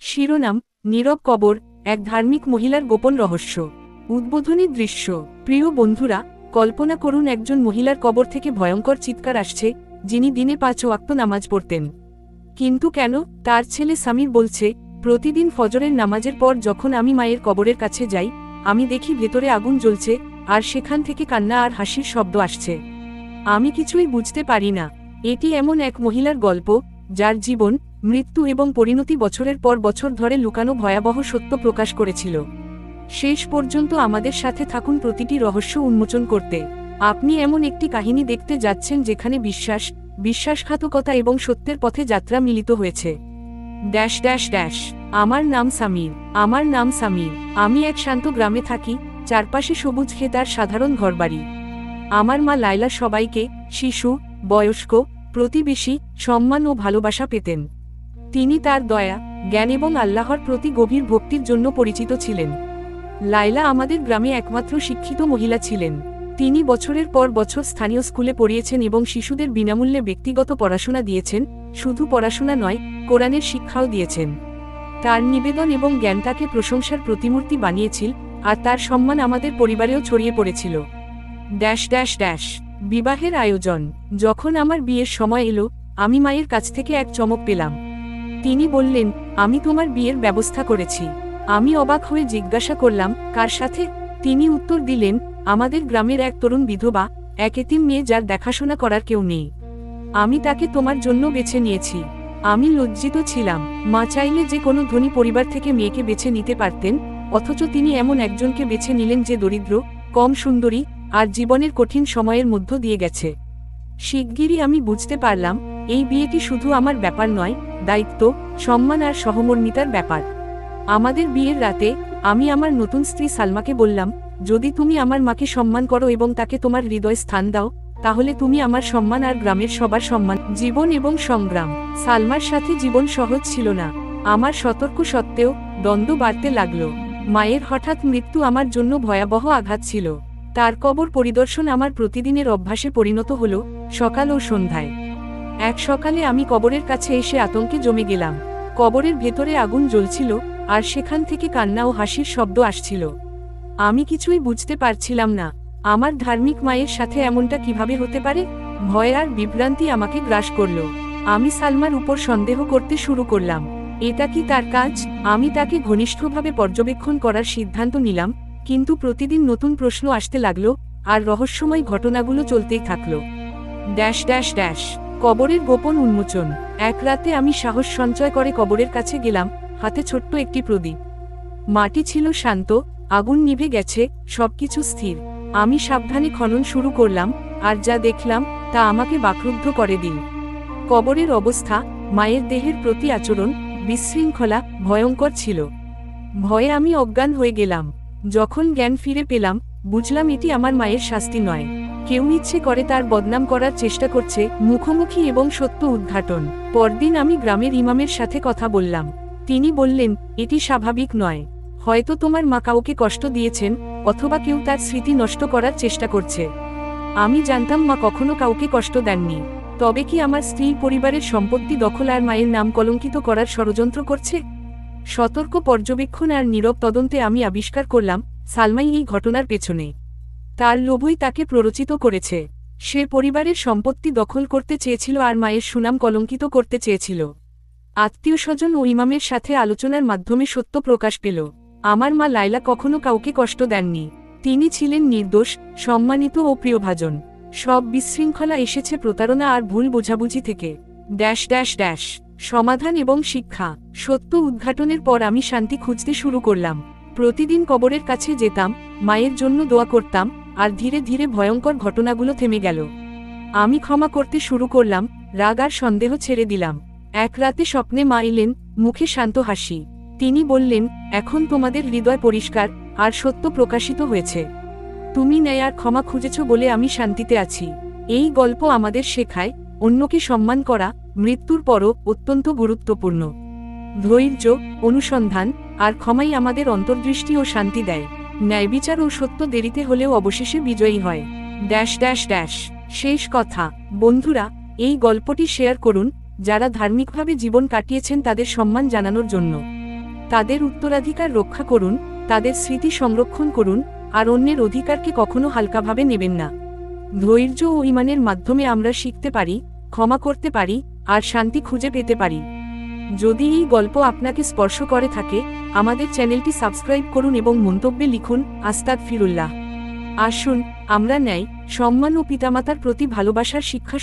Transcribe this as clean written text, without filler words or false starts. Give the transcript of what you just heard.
শিরোনাম: নীরব কবর, এক ধার্মিক মহিলার গোপন রহস্য। উদ্বোধনী দৃশ্য। প্রিয় বন্ধুরা, কল্পনা করুন একজন মহিলার কবর থেকে ভয়ঙ্কর চিৎকার আসছে, যিনি দিনে 5 ওয়াক্ত নামাজ পড়তেন। কিন্তু কেন? তার ছেলে সামির বলছে, প্রতিদিন ফজরের নামাজের পর যখন আমি মায়ের কবরের কাছে যাই, আমি দেখি ভেতরে আগুন জ্বলছে, আর সেখান থেকে কান্না আর হাসির শব্দ আসছে। আমি কিছুই বুঝতে পারি না। এটি এমন এক মহিলার গল্প, যার জীবন, মৃত্যু এবং পরিণতি বছরের পর বছর ধরে লুকানো ভয়াবহ সত্য প্রকাশ করেছিল। শেষ পর্যন্ত আমাদের সাথে থাকুন প্রতিটি রহস্য উন্মোচন করতে। আপনি এমন একটি কাহিনী দেখতে যাচ্ছেন যেখানে বিশ্বাসঘাতকতা এবং সত্যের পথে যাত্রা মিলিত হয়েছে। Dash dash dash. আমার নাম সামির। আমি এক শান্ত গ্রামে থাকি, চারপাশে সবুজ ক্ষেত আর সাধারণ ঘরবাড়ি। আমার মা লায়লা সবাইকে, শিশু, বয়স্ক, প্রতিবেশী, সম্মান ও ভালোবাসা পেতেন। তিনি তার দয়া, জ্ঞান এবং আল্লাহর প্রতি গভীর ভক্তির জন্য পরিচিত ছিলেন। লায়লা আমাদের গ্রামে একমাত্র শিক্ষিত মহিলা ছিলেন। তিনি বছরের পর বছর স্থানীয় স্কুলে পড়িয়েছেন এবং শিশুদের বিনামূল্যে ব্যক্তিগত পড়াশোনা দিয়েছেন। শুধু পড়াশোনা নয়, কোরআনের শিক্ষাও দিয়েছেন। তার নিবেদন এবং জ্ঞান তাকে প্রশংসার প্রতিমূর্তি বানিয়েছিল, আর তার সম্মান আমাদের পরিবারেও ছড়িয়ে পড়েছিল। Dash dash dash. বিবাহের আয়োজন। যখন আমার বিয়ের সময় এলো, আমি মায়ের কাছ থেকে এক চমক পেলাম। তিনি বললেন, আমি তোমার বিয়ের ব্যবস্থা করেছি। আমি অবাক হয়ে জিজ্ঞাসা করলাম, কার সাথে? তিনি উত্তর দিলেন, আমাদের গ্রামের এক তরুণ বিধবা, এক এতিম মেয়ে যার দেখাশোনা করার কেউ নেই। আমি তাকে তোমার জন্য বেছে নিয়েছি। আমি লজ্জিত ছিলাম। মা চাইলে যে কোনো ধনী পরিবার থেকে মেয়েকে বেছে নিতে পারতেন, অথচ তিনি এমন একজনকে বেছে নিলেন যে দরিদ্র, কম সুন্দরী, আর জীবনের কঠিন সময়ের মধ্য দিয়ে গেছে। শিগগিরই আমি বুঝতে পারলাম, এই বিয়েটি শুধু আমার ব্যাপার নয়, দায়িত্ব, সম্মান আর সহমর্মিতার ব্যাপার। আমাদের বিয়ের রাতে, আমি আমার নতুন স্ত্রী সালমাকে বললাম, যদি তুমি আমার মাকে সম্মান করো এবং তাকে তোমার হৃদয় স্থান দাও, তাহলে তুমি আমার সম্মান আর গ্রামের সবার সম্মান। জীবন এবং সংগ্রাম। সালমার সাথে জীবন সহজ ছিল না। আমার সতর্ক সত্ত্বেও দ্বন্দ্ব বাড়তে লাগল। মায়ের হঠাৎ মৃত্যু আমার জন্য ভয়াবহ আঘাত ছিল। তার কবর পরিদর্শন আমার প্রতিদিনের অভ্যাসে পরিণত হল, সকাল ও সন্ধ্যায়। এক সকালে আমি কবরের কাছে এসে আতঙ্কে জমে গেলাম। কবরের ভেতরে আগুন জ্বলছিল, আর সেখান থেকে কান্না ও হাসির শব্দ আসছিল। আমি কিছুই বুঝতে পারছিলাম না। আমার ধার্মিক মায়ের সাথে এমনটা কিভাবে হতে পারে? ভয় আর বিভ্রান্তি আমাকে গ্রাস করল। আমি সালমার উপর সন্দেহ করতে শুরু করলাম। এটা কি তার কাজ? আমি তাকে ঘনিষ্ঠভাবে পর্যবেক্ষণ করার সিদ্ধান্ত নিলাম, কিন্তু প্রতিদিন নতুন প্রশ্ন আসতে লাগলো, আর রহস্যময় ঘটনাগুলো চলতেই থাকলো। Dash dash dash. কবরের গোপন উন্মোচন। এক রাতে আমি সাহস সঞ্চয় করে কবরের কাছে গেলাম, হাতে ছোট্ট একটি প্রদীপ। মাটি ছিল শান্ত, আগুন নিভে গেছে, সবকিছু স্থির। আমি সাবধানে খনন শুরু করলাম, আর যা দেখলাম তা আমাকে বাকরুদ্ধ করে দিল। কবরের অবস্থা, মায়ের দেহের প্রতি আচরণ, বিশৃঙ্খলা, ভয়ঙ্কর ছিল। ভয়ে আমি অজ্ঞান হয়ে গেলাম। যখন জ্ঞান ফিরে পেলাম, বুঝলাম এটি আমার মায়ের শাস্তি নয়। কেউ ইচ্ছে করে তার বদনাম করার চেষ্টা করছে। মুখোমুখি এবং সত্য উদ্ঘাটন। পরদিন আমি গ্রামের ইমামের সাথে কথা বললাম। তিনি বললেন, এটি স্বাভাবিক নয়। হয়তো তোমার মা কাউকে কষ্ট দিয়েছেন, অথবা কেউ তার স্মৃতি নষ্ট করার চেষ্টা করছে। আমি জানতাম মা কখনো কাউকে কষ্ট দেননি। তবে কি আমার স্ত্রীর পরিবারের সম্পত্তি দখল আর মায়ের নাম কলঙ্কিত করার ষড়যন্ত্র করছে? সতর্ক পর্যবেক্ষণ আর নীরব তদন্তে আমি আবিষ্কার করলাম, সালমাই এই ঘটনার পেছনে। তার লোভই তাকে প্ররোচিত করেছে। সে পরিবারের সম্পত্তি দখল করতে চেয়েছিল আর মায়ের সুনাম কলঙ্কিত করতে চেয়েছিল। আত্মীয়স্বজন ও ইমামের সাথে আলোচনার মাধ্যমে সত্য প্রকাশ পেল। আমার মা লায়লা কখনো কাউকে কষ্ট দেননি। তিনি ছিলেন নির্দোষ, সম্মানিত ও প্রিয়ভাজন। সব বিশৃঙ্খলা এসেছে প্রতারণা আর ভুল বোঝাবুঝি থেকে। Dash dash dash. সমাধান এবং শিক্ষা। সত্য উদ্ঘাটনের পর আমি শান্তি খুঁজতে শুরু করলাম। প্রতিদিন কবরের কাছে যেতাম, মায়ের জন্য দোয়া করতাম, আর ধীরে ধীরে ভয়ঙ্কর ঘটনাগুলো থেমে গেল। আমি ক্ষমা করতে শুরু করলাম, রাগ আর সন্দেহ ছেড়ে দিলাম। এক রাতে স্বপ্নে মা এলেন, মুখে শান্ত হাসি। তিনি বললেন, এখন তোমাদের হৃদয় পরিষ্কার, আর সত্য প্রকাশিত হয়েছে। তুমি ন্যায় আর ক্ষমা খুঁজেছ বলে আমি শান্তিতে আছি। এই গল্প আমাদের শেখায়, অন্যকে সম্মান করা মৃত্যুর পরও অত্যন্ত গুরুত্বপূর্ণ। ধৈর্য, অনুসন্ধান আর ক্ষমাই আমাদের অন্তর্দৃষ্টি ও শান্তি দেয়। ন্যায়বিচার ও সত্য দেরিতে হলেও অবশেষে বিজয়ী হয়। Dash dash dash. শেষ কথা। বন্ধুরা, এই গল্পটি শেয়ার করুন, যারা ধার্মিকভাবে জীবন কাটিয়েছেন তাদের সম্মান জানানোর জন্য। তাদের উত্তরাধিকার রক্ষা করুন, তাদের স্মৃতি সংরক্ষণ করুন, আর অন্যের অধিকারকে কখনো হালকাভাবে নেবেন না। ধৈর্য ও ঈমানের মাধ্যমে আমরা শিখতে পারি, ক্ষমা করতে পারি, আর শান্তি খুঁজে পেতে পারি। যদি এই গল্প আপনাকে স্পর্শ করে থাকে, আমাদের চ্যানেলটি সাবস্ক্রাইব করুন এবং মন্তব্যে লিখুন আস্তাগফিরুল্লাহ। আসুন আমরা ন্যায়, সম্মান ও পিতামাতার প্রতি ভালোবাসার শিক্ষা